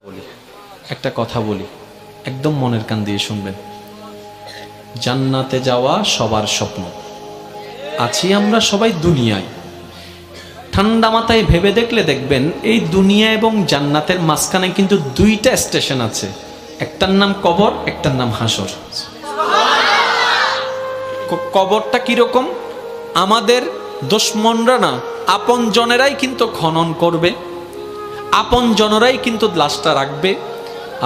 বলি একটা কথা বলি, একদম মনের কান দিয়ে শুনবেন। জান্নাতে যাওয়া সবার স্বপ্ন। আছি আমরা সবাই দুনিয়ায়। ঠান্ডা মাথায় ভেবে দেখলে দেখবেন এই দুনিয়া এবং জান্নাতের মাঝখানে কিন্তু দুইটা স্টেশন আছে, একটার নাম কবর, একটার নাম হাসর। কবরটা কিরকম? আমাদের দুশমনরা না, আপন জনেরাই কিন্তু খনন করবে, আপন জনেরাই কিন্তু লাশটা রাখবে,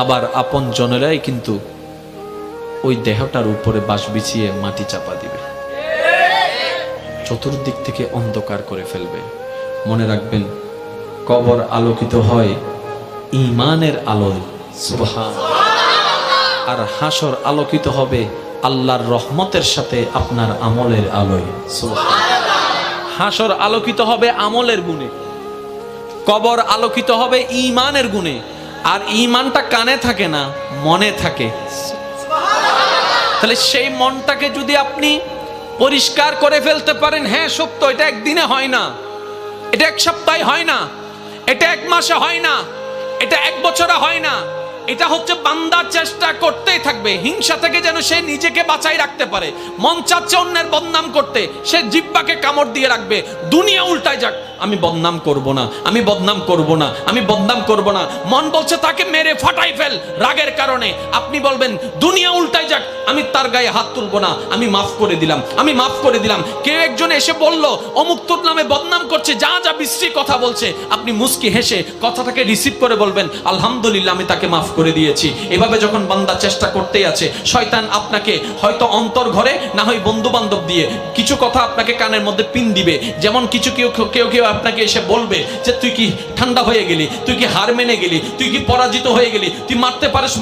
আবার আপন জনেরাই কিন্তু ওই দেহটার উপরে বাঁশ বিছিয়ে মাটি চাপা দিবে, চতুর্দিক থেকে অন্ধকার করে ফেলবে। মনে রাখবেন, কবর আলোকিত হয় ঈমানের আলোয়, সুবহানাল্লাহ। আর হাসর আলোকিত হবে আল্লাহর রহমতের সাথে আপনার আমলের আলোয়, সুবহানাল্লাহ। হাসর আলোকিত হবে আমলের গুণে, কবর আলোকিত হবে ঈমানের গুণে। আর ঈমানটা কানে থাকে না, মনে থাকে। তাহলে সেই মনটাকে যদি আপনি পরিষ্কার করে ফেলতে পারেন, হ্যাঁ সত্য, এটা একদিনে হয় না, এটা এক সপ্তাহে হয় না, এটা এক মাসে হয় না, এটা এক বছরে হয় না। এটা হচ্ছে বান্দা চেষ্টা করতেই থাকবে হিংসা থেকে যেন সে নিজেকে বাঁচাই রাখতে পারে। মন চাচ্ছে অন্যের বদনাম করতে, সে জিহ্বাকে কামড় দিয়ে রাখবে। দুনিয়া উল্টায় যাক, আমি বদনাম করব না, আমি বদনাম করব না, আমি বদনাম করব না। মন বলছে তাকে মেরে ফাটাই ফেল রাগের কারণে। আপনি বলবেন দুনিয়া উল্টায় যাক, আমি তার গায়ে হাত তুলব না, আমি মাফ করে দিলাম, আমি মাফ করে দিলাম। কেউ একজন এসে বলল অমুক তোর নামে বদনাম করছে, যা যা বিশ্রী কথা বলছে, আপনি মুস্কি হেসে কথাটাকে রিসিভ করে বলবেন আলহামদুলিল্লাহ, আমি তাকে মাফ করে দিয়েছি। এভাবে যখন বান্দা চেষ্টা করতেই আছে, শয়তান আপনাকে হয়তো অন্তর ঘরে, না হয় বন্ধু বান্ধব দিয়ে কিছু কথা আপনাকে কানের মধ্যে পিন দিবে। যেমন কিছু কেউ আপনাকে এসে বলবে যে তুই কি ঠান্ডা হয়ে গেলি, তুই কি হার মেনে গেলি, তুই কি পরাজিত হয়ে গেলি, তুই মারতে পারিস।